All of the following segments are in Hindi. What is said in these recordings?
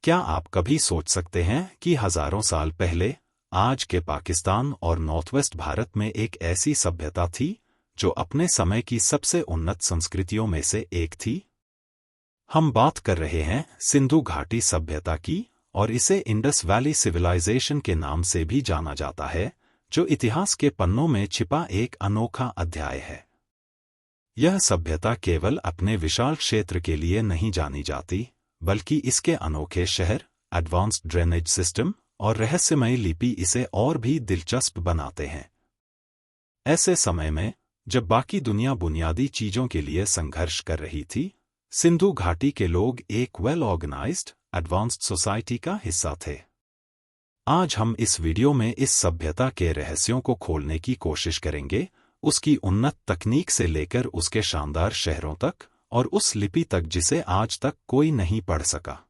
क्या आप कभी सोच सकते हैं कि हजारों साल पहले आज के पाकिस्तान और नॉर्थवेस्ट भारत में एक ऐसी सभ्यता थी जो अपने समय की सबसे उन्नत संस्कृतियों में से एक थी? हम बात कर रहे हैं सिंधु घाटी सभ्यता की, और इसे इंडस वैली सिविलाइजेशन के नाम से भी जाना जाता है, जो इतिहास के पन्नों में छिपा एक अनोखा अध्याय है। यह सभ्यता केवल अपने विशाल क्षेत्र के लिए नहीं जानी जाती, बल्कि इसके अनोखे शहर, एडवांस्ड ड्रेनेज सिस्टम और रहस्यमय लिपि इसे और भी दिलचस्प बनाते हैं। ऐसे समय में, जब बाकी दुनिया बुनियादी चीजों के लिए संघर्ष कर रही थी, सिंधु घाटी के लोग एक वेल ऑर्गेनाइज्ड, एडवांस्ड सोसाइटी का हिस्सा थे। आज हम इस वीडियो में इस सभ्यता के रहस्यों को खोलने की कोशिश करेंगे, उसकी उन्नत तकनीक से लेकर उसके शानदार शहरों तक, और उस लिपि तक जिसे आज तक कोई नहीं पढ़ सका।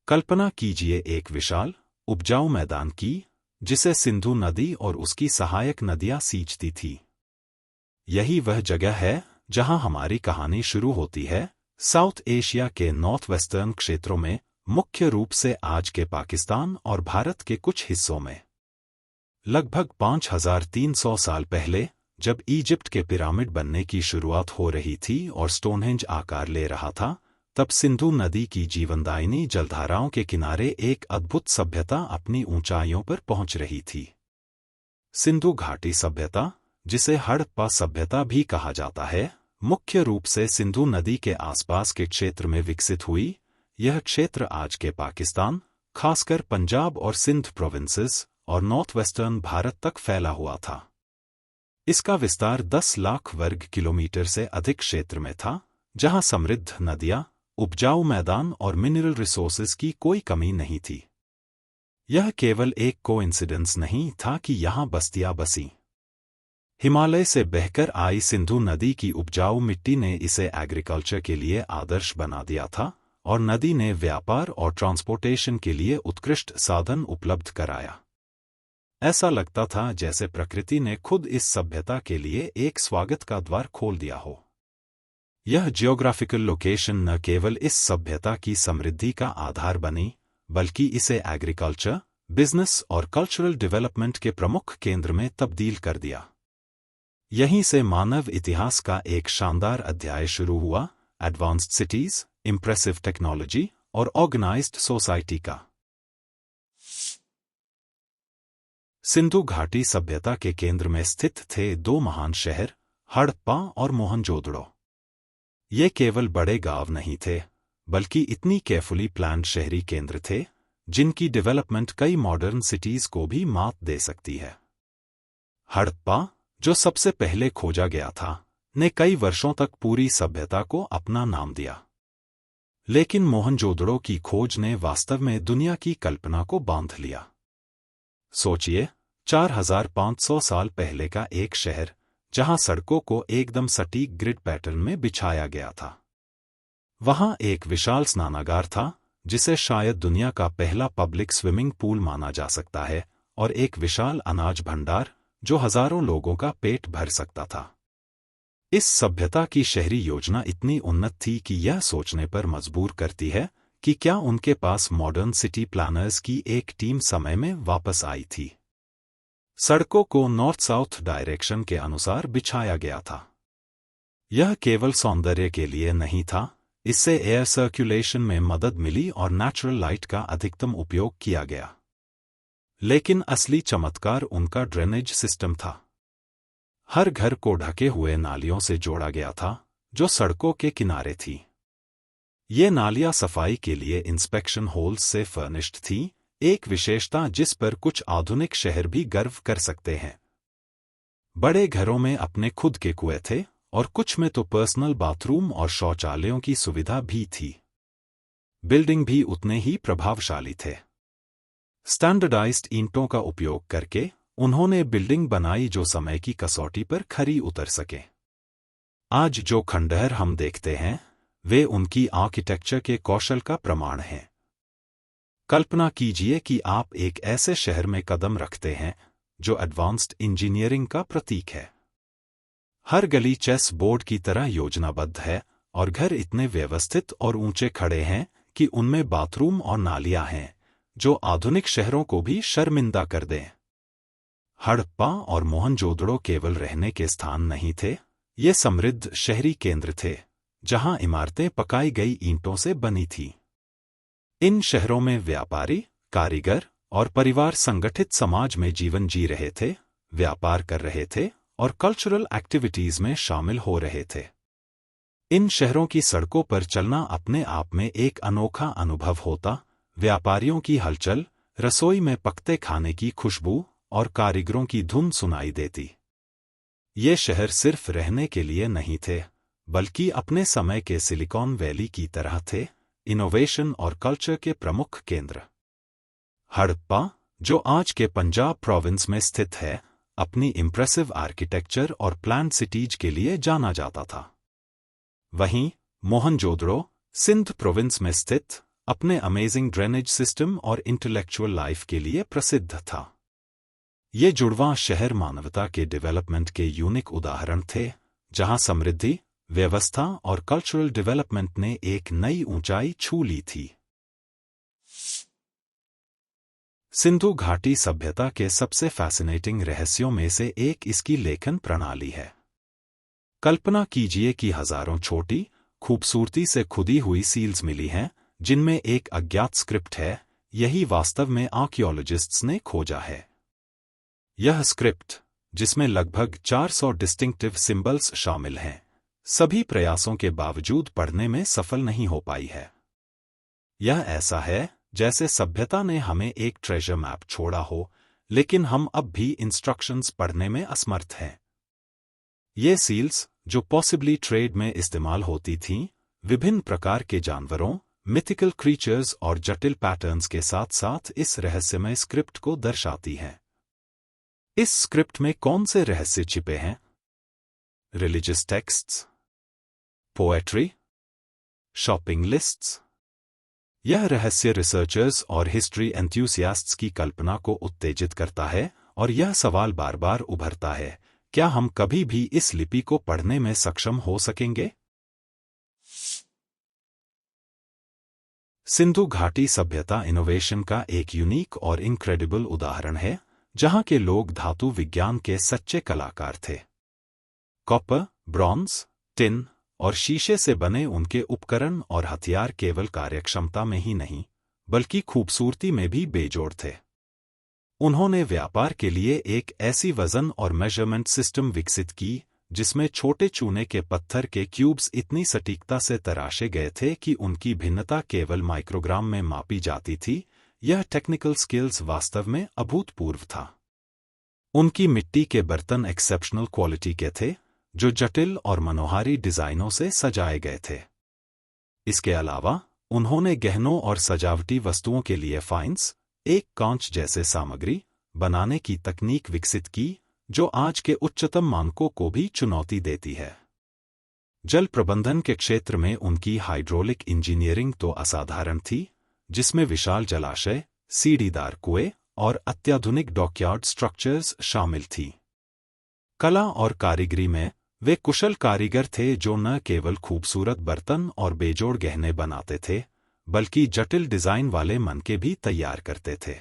कल्पना कीजिए एक विशाल, उपजाऊ मैदान की, जिसे सिंधु नदी और उसकी सहायक नदियां सींचती थी। यही वह जगह है जहां हमारी कहानी शुरू होती है, साउथ एशिया के नॉर्थ वेस्टर्न क्षेत्रों में, मुख्य रूप से आज के पाकिस्तान और भारत के कुछ हिस्सों में। लगभग 5300 साल पहले, जब इजिप्ट के पिरामिड बनने की शुरुआत हो रही थी और स्टोनहेंज आकार ले रहा था, तब सिंधु नदी की जीवनदायिनी जलधाराओं के किनारे एक अद्भुत सभ्यता अपनी ऊंचाइयों पर पहुंच रही थी। सिंधु घाटी सभ्यता, जिसे हड़प्पा सभ्यता भी कहा जाता है, मुख्य रूप से सिंधु नदी के आसपास के क्षेत्र में विकसित हुई। यह क्षेत्र आज के पाकिस्तान, खासकर पंजाब और सिंध प्रोविंसेस और नॉर्थ वेस्टर्न भारत तक फैला हुआ था। इसका विस्तार 10 लाख वर्ग किलोमीटर से अधिक क्षेत्र में था, जहां समृद्ध नदियां, उपजाऊ मैदान और मिनरल रिसोर्सेज की कोई कमी नहीं थी। यह केवल एक कोइंसिडेंस नहीं था कि यहां बस्तियां बसीं। हिमालय से बहकर आई सिंधु नदी की उपजाऊ मिट्टी ने इसे एग्रीकल्चर के लिए आदर्श बना दिया था, और नदी ने व्यापार और ट्रांसपोर्टेशन के लिए उत्कृष्ट साधन उपलब्ध कराया। ऐसा लगता था जैसे प्रकृति ने खुद इस सभ्यता के लिए एक स्वागत का द्वार खोल दिया हो। यह जियोग्राफिकल लोकेशन न केवल इस सभ्यता की समृद्धि का आधार बनी, बल्कि इसे एग्रीकल्चर, बिजनेस और कल्चरल डेवलपमेंट के प्रमुख केंद्र में तब्दील कर दिया। यहीं से मानव इतिहास का एक शानदार अध्याय शुरू हुआ, एडवांस्ड सिटीज, इम्प्रेसिव टेक्नोलॉजी और ऑर्गेनाइज्ड सोसाइटी का। सिंधु घाटी सभ्यता के केंद्र में स्थित थे दो महान शहर, हड़प्पा और मोहनजोदड़ो। ये केवल बड़े गांव नहीं थे, बल्कि इतनी केयरफुली प्लान्ड शहरी केंद्र थे, जिनकी डेवलपमेंट कई मॉडर्न सिटीज को भी मात दे सकती है। हड़प्पा, जो सबसे पहले खोजा गया था, ने कई वर्षों तक पूरी सभ्यता को अपना नाम दिया। लेकिन मोहनजोदड़ो की खोज ने वास्तव में दुनिया की कल्पना को बांध लिया। सोचिए, 4500 साल पहले का एक शहर, जहां सड़कों को एकदम सटीक ग्रिड पैटर्न में बिछाया गया था। वहां एक विशाल स्नानागार था, जिसे शायद दुनिया का पहला पब्लिक स्विमिंग पूल माना जा सकता है, और एक विशाल अनाज भंडार, जो हजारों लोगों का पेट भर सकता था। इस सभ्यता की शहरी योजना इतनी उन्नत थी कि यह सोचने पर मजबूर करती है कि क्या उनके पास मॉडर्न सिटी प्लानर्स की एक टीम समय में वापस आई थी। सड़कों को नॉर्थ साउथ डायरेक्शन के अनुसार बिछाया गया था। यह केवल सौंदर्य के लिए नहीं था, इससे एयर सर्कुलेशन में मदद मिली और नेचुरल लाइट का अधिकतम उपयोग किया गया। लेकिन असली चमत्कार उनका ड्रेनेज सिस्टम था। हर घर को ढके हुए नालियों से जोड़ा गया था, जो सड़कों के किनारे थी। ये नालियां सफाई के लिए इंस्पेक्शन होल्स से फर्निश्ड थीं, एक विशेषता जिस पर कुछ आधुनिक शहर भी गर्व कर सकते हैं। बड़े घरों में अपने खुद के कुएं थे, और कुछ में तो पर्सनल बाथरूम और शौचालयों की सुविधा भी थी। बिल्डिंग भी उतने ही प्रभावशाली थे। स्टैंडर्डाइज्ड ईंटों का उपयोग करके उन्होंने बिल्डिंग बनाई जो समय की कसौटी पर खरी उतर सके। आज जो खंडहर हम देखते हैं, वे उनकी आर्किटेक्चर के कौशल का प्रमाण हैं। कल्पना कीजिए कि आप एक ऐसे शहर में कदम रखते हैं, जो एडवांस्ड इंजीनियरिंग का प्रतीक है। हर गली चेस बोर्ड की तरह योजनाबद्ध है, और घर इतने व्यवस्थित और ऊंचे खड़े हैं कि उनमें बाथरूम और नालियां हैं जो आधुनिक शहरों को भी शर्मिंदा कर दें। हड़प्पा और मोहनजोदड़ो केवल रहने के स्थान नहीं थे, ये समृद्ध शहरी केंद्र थे जहां इमारतें पकाई गई ईंटों से बनी थीं। इन शहरों में व्यापारी, कारीगर और परिवार संगठित समाज में जीवन जी रहे थे, व्यापार कर रहे थे और कल्चरल एक्टिविटीज में शामिल हो रहे थे। इन शहरों की सड़कों पर चलना अपने आप में एक अनोखा अनुभव होता। व्यापारियों की हलचल, रसोई में पकते खाने की खुशबू और कारीगरों की धुन सुनाई देती। ये शहर सिर्फ रहने के लिए नहीं थे, बल्कि अपने समय के सिलिकॉन वैली की तरह थे, इनोवेशन और कल्चर के प्रमुख केंद्र। हड़प्पा, जो आज के पंजाब प्रोविंस में स्थित है, अपनी इम्प्रेसिव आर्किटेक्चर और प्लान्ड सिटीज के लिए जाना जाता था। वहीं मोहनजोदड़ो, सिंध प्रोविंस में स्थित, अपने अमेजिंग ड्रेनेज सिस्टम और इंटेलेक्चुअल लाइफ के लिए प्रसिद्ध था। ये जुड़वां शहर मानवता के डेवलपमेंट के यूनिक उदाहरण थे, जहां समृद्धि, व्यवस्था और कल्चरल डेवलपमेंट ने एक नई ऊंचाई छू ली थी। सिंधु घाटी सभ्यता के सबसे फैसिनेटिंग रहस्यों में से एक इसकी लेखन प्रणाली है। कल्पना कीजिए कि हजारों छोटी, खूबसूरती से खुदी हुई सील्स मिली हैं, जिनमें एक अज्ञात स्क्रिप्ट है। यही वास्तव में आर्कियोलॉजिस्ट्स ने खोजा है। यह स्क्रिप्ट, जिसमें लगभग 400 डिस्टिंक्टिव सिंबल्स शामिल हैं, सभी प्रयासों के बावजूद पढ़ने में सफल नहीं हो पाई है। यह ऐसा है जैसे सभ्यता ने हमें एक ट्रेजर मैप छोड़ा हो, लेकिन हम अब भी इंस्ट्रक्शंस पढ़ने में असमर्थ हैं। ये सील्स, जो पॉसिबली ट्रेड में इस्तेमाल होती थीं, विभिन्न प्रकार के जानवरों, मिथिकल क्रीचर्स और जटिल पैटर्न्स के साथ साथ इस रहस्यमय स्क्रिप्ट को दर्शाती हैं। इस स्क्रिप्ट में कौन से रहस्य छिपे हैं? Religious texts, poetry, shopping lists. यह रहस्य रिसर्चर्स और हिस्ट्री एंथुसियास्ट्स की कल्पना को उत्तेजित करता है और यह सवाल बार बार उभरता है, क्या हम कभी भी इस लिपि को पढ़ने में सक्षम हो सकेंगे? सिंधु घाटी सभ्यता इनोवेशन का एक यूनिक और इनक्रेडिबल उदाहरण है, जहां के लोग धातु विज्ञान के सच्चे कलाकार थे। कॉपर, ब्रॉन्ज, टिन और शीशे से बने उनके उपकरण और हथियार केवल कार्यक्षमता में ही नहीं, बल्कि खूबसूरती में भी बेजोड़ थे। उन्होंने व्यापार के लिए एक ऐसी वजन और मेजरमेंट सिस्टम विकसित की, जिसमें छोटे चूने के पत्थर के क्यूब्स इतनी सटीकता से तराशे गए थे कि उनकी भिन्नता केवल माइक्रोग्राम में मापी जाती थी। यह टेक्निकल स्किल्स वास्तव में अभूतपूर्व था। उनकी मिट्टी के बर्तन एक्सेप्शनल क्वालिटी के थे, जो जटिल और मनोहारी डिजाइनों से सजाए गए थे। इसके अलावा उन्होंने गहनों और सजावटी वस्तुओं के लिए फाइंस, एक कांच जैसे सामग्री बनाने की तकनीक विकसित की, जो आज के उच्चतम मानकों को भी चुनौती देती है। जल प्रबंधन के क्षेत्र में उनकी हाइड्रोलिक इंजीनियरिंग तो असाधारण थी, जिसमें विशाल जलाशय, सीढ़ीदार कुएं और अत्याधुनिक डॉकयार्ड स्ट्रक्चर्स शामिल थी। कला और कारीगरी में वे कुशल कारीगर थे, जो न केवल खूबसूरत बर्तन और बेजोड़ गहने बनाते थे, बल्कि जटिल डिजाइन वाले मनके भी तैयार करते थे।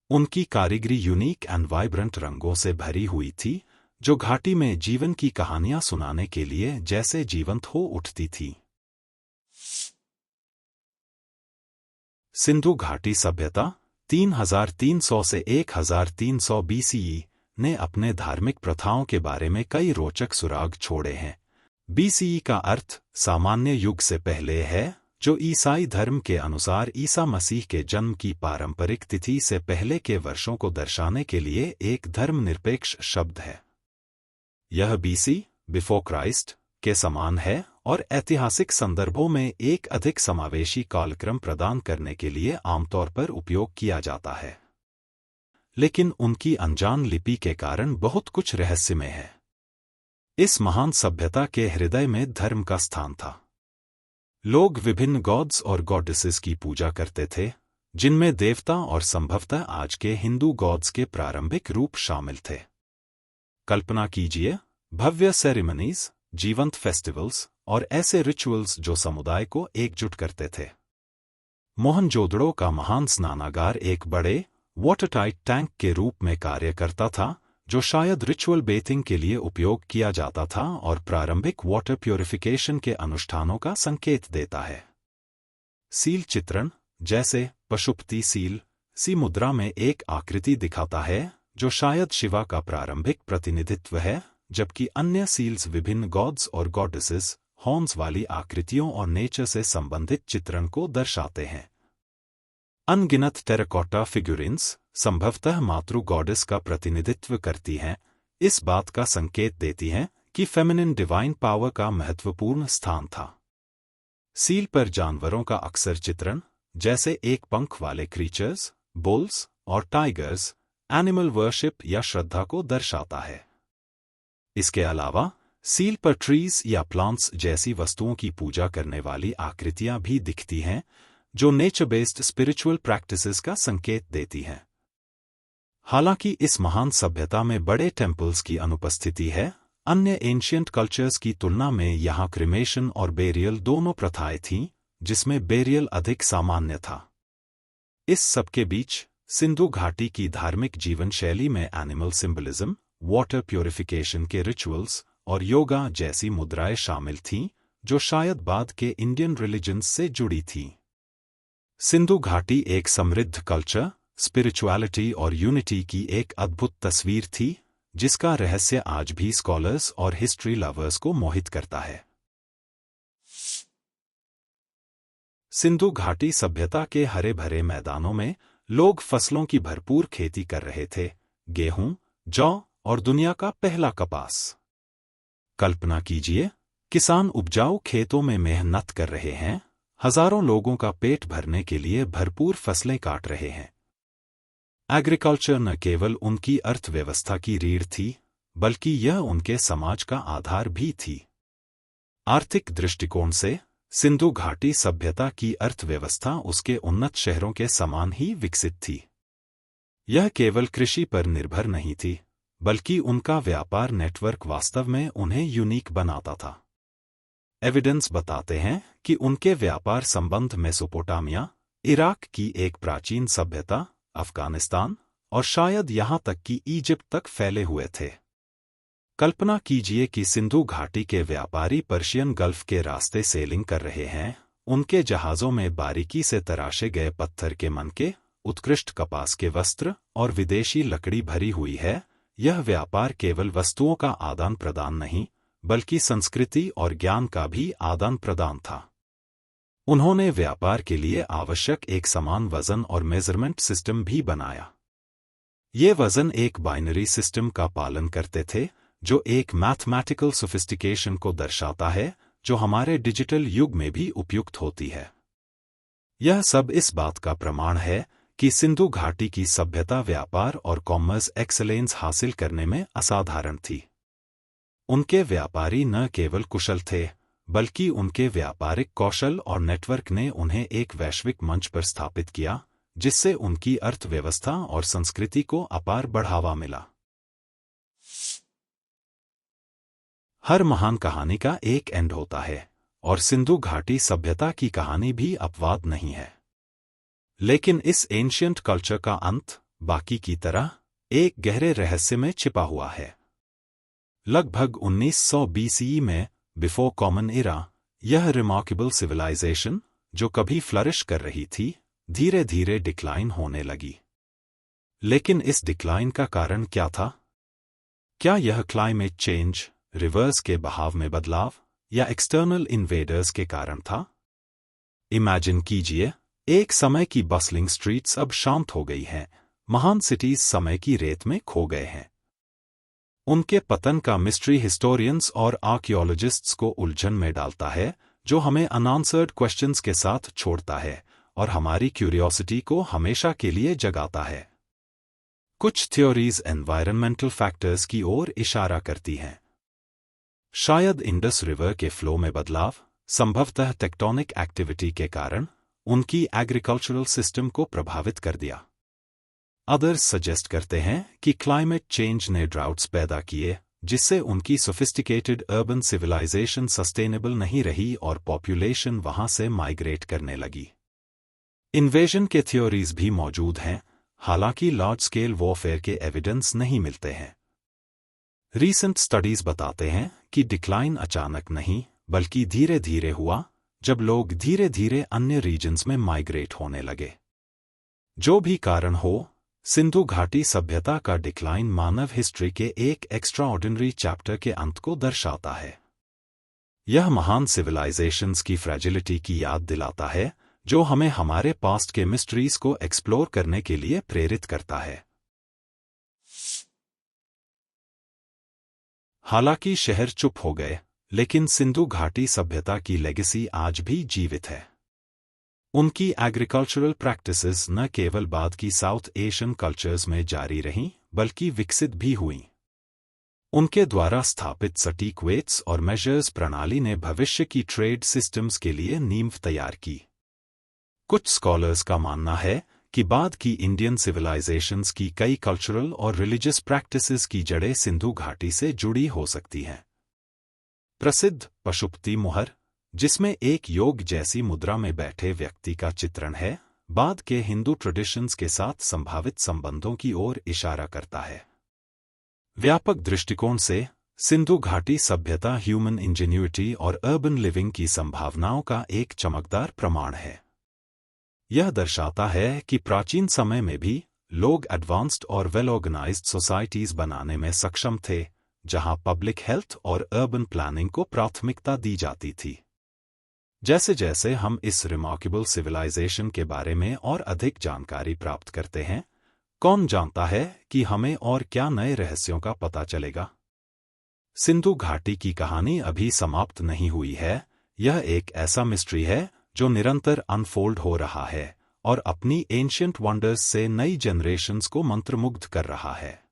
उनकी कारीगरी यूनिक एंड वाइब्रेंट रंगों से भरी हुई थी, जो घाटी में जीवन की कहानियां सुनाने के लिए जैसे जीवंत हो उठती थी। सिंधु घाटी सभ्यता 3300 से 1300 बीसीई ने अपने धार्मिक प्रथाओं के बारे में कई रोचक सुराग छोड़े हैं। बीसीई का अर्थ सामान्य युग से पहले है, जो ईसाई धर्म के अनुसार ईसा मसीह के जन्म की पारंपरिक तिथि से पहले के वर्षों को दर्शाने के लिए एक धर्मनिरपेक्ष शब्द है। यह बीसी, बिफोर क्राइस्ट, के समान है और ऐतिहासिक संदर्भों में एक अधिक समावेशी कालक्रम प्रदान करने के लिए आमतौर पर उपयोग किया जाता है। लेकिन उनकी अनजान लिपि के कारण बहुत कुछ रहस्यमय है। इस महान सभ्यता के हृदय में धर्म का स्थान था। लोग विभिन्न गॉड्स और गॉडेसेस की पूजा करते थे, जिनमें देवता और संभवतः आज के हिंदू गॉड्स के प्रारंभिक रूप शामिल थे। कल्पना कीजिए, भव्य सेरेमनीज, जीवंत फेस्टिवल्स और ऐसे रिचुअल्स जो समुदाय को एकजुट करते थे। मोहनजोदड़ो का महान स्नानागार एक बड़े वाटरटाइट टैंक के रूप में कार्य करता था, जो शायद रिचुअल बेथिंग के लिए उपयोग किया जाता था और प्रारंभिक वाटर प्यूरिफिकेशन के अनुष्ठानों का संकेत देता है। सील चित्रण, जैसे पशुपति सील, सी मुद्रा में एक आकृति दिखाता है जो शायद शिवा का प्रारंभिक प्रतिनिधित्व है, जबकि अन्य सील्स विभिन्न गॉड्स और गॉडेसेस, हॉर्न्स वाली आकृतियों और नेचर से संबंधित चित्रण को दर्शाते हैं। अनगिनत टेराकोटा फिगुरिन्स, संभवतः मातृ गॉडेस का प्रतिनिधित्व करती हैं, इस बात का संकेत देती हैं कि फेमिनिन डिवाइन पावर का महत्वपूर्ण स्थान था। सील पर जानवरों का अक्सर चित्रण, जैसे एक पंख वाले क्रीचर्स, बुल्स और टाइगर्स, एनिमल वर्शिप या श्रद्धा को दर्शाता है। इसके अलावा सील पर ट्रीज या प्लांट्स जैसी वस्तुओं की पूजा करने वाली आकृतियां भी दिखती हैं, जो नेचर बेस्ड स्पिरिचुअल प्रैक्टिसेस का संकेत देती हैं। हालांकि इस महान सभ्यता में बड़े टेम्पल्स की अनुपस्थिति है, अन्य एंशियंट कल्चर्स की तुलना में यहाँ क्रिमेशन और बेरियल दोनों प्रथाएं थीं, जिसमें बेरियल अधिक सामान्य था। इस सबके बीच सिंधु घाटी की धार्मिक जीवन शैली में एनिमल सिंबलिज्म, वाटर प्यूरिफिकेशन के रिचुअल्स और योगा जैसी मुद्राएं शामिल थीं, जो शायद बाद के इंडियन रिलीजन्स से जुड़ी थीं। सिंधु घाटी एक समृद्ध कल्चर, स्पिरिचुअलिटी और यूनिटी की एक अद्भुत तस्वीर थी, जिसका रहस्य आज भी स्कॉलर्स और हिस्ट्री लवर्स को मोहित करता है। सिंधु घाटी सभ्यता के हरे भरे मैदानों में लोग फसलों की भरपूर खेती कर रहे थे, गेहूं, जौ और दुनिया का पहला कपास। कल्पना कीजिए, किसान उपजाऊ खेतों में मेहनत कर रहे हैं, हजारों लोगों का पेट भरने के लिए भरपूर फसलें काट रहे हैं। एग्रीकल्चर न केवल उनकी अर्थव्यवस्था की रीढ़ थी, बल्कि यह उनके समाज का आधार भी थी। आर्थिक दृष्टिकोण से सिंधु घाटी सभ्यता की अर्थव्यवस्था उसके उन्नत शहरों के समान ही विकसित थी। यह केवल कृषि पर निर्भर नहीं थी, बल्कि उनका व्यापार नेटवर्क वास्तव में उन्हें यूनिक बनाता था। एविडेंस बताते हैं कि उनके व्यापार संबंध मेसोपोटामिया, इराक की एक प्राचीन सभ्यता, अफगानिस्तान और शायद यहां तक कि इजिप्ट तक फैले हुए थे। कल्पना कीजिए कि सिंधु घाटी के व्यापारी पर्शियन गल्फ के रास्ते सेलिंग कर रहे हैं, उनके जहाजों में बारीकी से तराशे गए पत्थर के मनके, उत्कृष्ट कपास के वस्त्र और विदेशी लकड़ी भरी हुई है। यह व्यापार केवल वस्तुओं का आदान प्रदान नहीं, बल्कि संस्कृति और ज्ञान का भी आदान प्रदान था। उन्होंने व्यापार के लिए आवश्यक एक समान वजन और मेजरमेंट सिस्टम भी बनाया। ये वजन एक बाइनरी सिस्टम का पालन करते थे, जो एक मैथमेटिकल सोफिस्टिकेशन को दर्शाता है, जो हमारे डिजिटल युग में भी उपयुक्त होती है। यह सब इस बात का प्रमाण है कि सिंधु घाटी की सभ्यता व्यापार और कॉमर्स एक्सेलेंस हासिल करने में असाधारण थी। उनके व्यापारी न केवल कुशल थे, बल्कि उनके व्यापारिक कौशल और नेटवर्क ने उन्हें एक वैश्विक मंच पर स्थापित किया, जिससे उनकी अर्थव्यवस्था और संस्कृति को अपार बढ़ावा मिला। हर महान कहानी का एक एंड होता है, और सिंधु घाटी सभ्यता की कहानी भी अपवाद नहीं है। लेकिन इस एंशियंट कल्चर का अंत, बाकी की तरह, एक गहरे रहस्य में छिपा हुआ है। लगभग 1900 BCE में, बिफोर कॉमन एरा, यह रिमार्केबल सिविलाइजेशन, जो कभी फ्लरिश कर रही थी, धीरे धीरे डिक्लाइन होने लगी। लेकिन इस डिक्लाइन का कारण क्या था? क्या यह क्लाइमेट चेंज, रिवर्स के बहाव में बदलाव, या एक्सटर्नल इन्वेडर्स के कारण था? इमेजिन कीजिए, एक समय की बसलिंग स्ट्रीट्स अब शांत हो गई हैं, महान सिटीज समय की रेत में खो गए हैं। उनके पतन का मिस्ट्री हिस्टोरियंस और आर्कियोलॉजिस्ट्स को उलझन में डालता है, जो हमें अनआंसर्ड क्वेश्चंस के साथ छोड़ता है और हमारी क्यूरियोसिटी को हमेशा के लिए जगाता है। कुछ थ्योरीज एनवायरनमेंटल फैक्टर्स की ओर इशारा करती हैं। शायद इंडस रिवर के फ्लो में बदलाव, संभवतः टेक्टोनिक एक्टिविटी के कारण, उनकी एग्रीकल्चरल सिस्टम को प्रभावित कर दिया। अदर्स सजेस्ट करते हैं कि क्लाइमेट चेंज ने ड्राउट्स पैदा किए, जिससे उनकी सोफिस्टिकेटेड अर्बन सिविलाइजेशन सस्टेनेबल नहीं रही और पॉपुलेशन वहां से माइग्रेट करने लगी। इन्वेजन के थ्योरीज भी मौजूद हैं, हालांकि लार्ज स्केल वॉरफेयर के एविडेंस नहीं मिलते हैं। रीसेंट स्टडीज बताते हैं कि डिक्लाइन अचानक नहीं बल्कि धीरे धीरे हुआ, जब लोग धीरे धीरे अन्य रीजन्स में माइग्रेट होने लगे। जो भी कारण हो, सिंधु घाटी सभ्यता का डिक्लाइन मानव हिस्ट्री के एक एक्स्ट्राऑर्डिनरी चैप्टर के अंत को दर्शाता है। यह महान सिविलाइजेशंस की फ्रेजिलिटी की याद दिलाता है, जो हमें हमारे पास्ट के मिस्ट्रीज को एक्सप्लोर करने के लिए प्रेरित करता है। हालांकि शहर चुप हो गए, लेकिन सिंधु घाटी सभ्यता की लेगेसी आज भी जीवित है। उनकी एग्रीकल्चरल प्रैक्टिसेस न केवल बाद की साउथ एशियन कल्चर्स में जारी रहीं, बल्कि विकसित भी हुईं। उनके द्वारा स्थापित सटीक वेट्स और मेजर्स प्रणाली ने भविष्य की ट्रेड सिस्टम्स के लिए नींव तैयार की। कुछ स्कॉलर्स का मानना है कि बाद की इंडियन सिविलाइजेशंस की कई कल्चरल और रिलीजियस प्रैक्टिसेस की जड़ें सिंधु घाटी से जुड़ी हो सकती हैं। प्रसिद्ध पशुपति मुहर, जिसमें एक योग जैसी मुद्रा में बैठे व्यक्ति का चित्रण है, बाद के हिंदू ट्रेडिशंस के साथ संभावित संबंधों की ओर इशारा करता है। व्यापक दृष्टिकोण से सिंधु घाटी सभ्यता ह्यूमन इंजेन्युइटी और अर्बन लिविंग की संभावनाओं का एक चमकदार प्रमाण है। यह दर्शाता है कि प्राचीन समय में भी लोग एडवांस्ड और वेल ऑर्गेनाइज्ड सोसाइटीज बनाने में सक्षम थे, जहां पब्लिक हेल्थ और अर्बन प्लानिंग को प्राथमिकता दी जाती थी। जैसे जैसे हम इस रिमार्केबल सिविलाइजेशन के बारे में और अधिक जानकारी प्राप्त करते हैं, कौन जानता है कि हमें और क्या नए रहस्यों का पता चलेगा। सिंधु घाटी की कहानी अभी समाप्त नहीं हुई है। यह एक ऐसा मिस्ट्री है जो निरंतर अनफोल्ड हो रहा है और अपनी एंशिएंट वंडर्स से नई जनरेशंस को मंत्रमुग्ध कर रहा है।